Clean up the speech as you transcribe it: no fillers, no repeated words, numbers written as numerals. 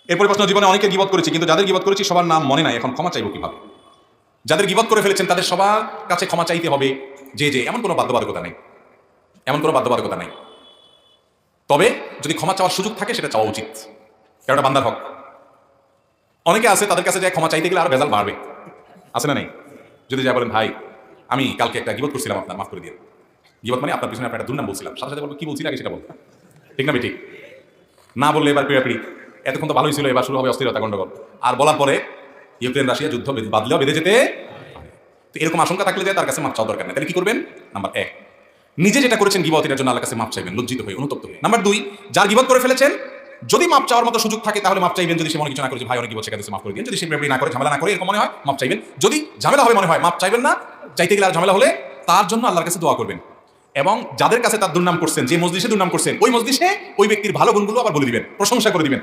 এরপরে প্রশ্ন, জীবনে অনেকে গীবত করেছি, কিন্তু যাদের গীবত করেছি সবার নাম মনে নাই, এখন ক্ষমা চাইব কিভাবে? যাদের গীবত করে ফেলেছেন তাদের সবার কাছে ক্ষমা চাইতে হবে, যে এমন কোনো বাধ্যবাধকতা নেই, এমন কোনো বাধ্যবাধকতা নেই। তবে যদি ক্ষমা চাওয়ার সুযোগ থাকে সেটা চাওয়া উচিত, কারণ এটা বান্দার হক। অনেকে আছে তাদের কাছে যায় ক্ষমা চাইতে গেলে আর ভেজাল বাড়বে, আছে না নেই? যদি যা বলেন, ভাই আমি কালকে একটা গীবত করছিলাম, আপনার মাফ করে দিয়ে। গীবত মানে আপনার পিছনে একটা দুর্নাম বলছিলাম, সাথে সাথে বলবো কি বলছিলাম আগে সেটা বলবো, ঠিক না ঠিক? না বললে এবার পিড়াপিড়ি, এতক্ষণ তো ভালোই ছিল, এবার শুরু হবে অস্থিরতা, গন্ডগোল। আর বলার পরে ইউক্রেন রাশিয়া যুদ্ধ বাদলেও বেঁধে যেতে। তো এরকম আশঙ্কা থাকলে তার কাছে মাপ চাওয়ার দরকার নেই। তাহলে কি করবেন? নাম্বার 1, নিজে যেটা করেছেন গীবত, এটার জন্য আল্লাহর কাছে মাপ চাইবেন, লজ্জিত হয়ে, অনুতপ্ত হয়ে। নাম্বার 2, যার গীবত করে ফেলেছেন যদি মাপ চাওয়ার মতো সুযোগ থাকে তাহলে মাপ চাইবেন। যদি সে মনে কিছু না করে, ভাই অনেক গীবত শেখাতে মাফ করে দিন, যদি সে ব্যাপারে না করে, ঝামেলা না করে, এরকম মনে হয় মাপ চাইবেন। যদি ঝামেলা হবে মনে হয়, মাপ চাইবেন না। চাইতে গেলে আর ঝামেলা হলে তার জন্য আল্লাহর কাছে দোয়া করবেন, এবং যাদের কাছে তার দুর্নাম করছেন, যে মজলিসে দুর্নাম করছেন, ওই মজলিসে ওই ব্যক্তির ভালো গুণগুলো আবার বলে দিবেন, প্রশংসা করে দিবেন।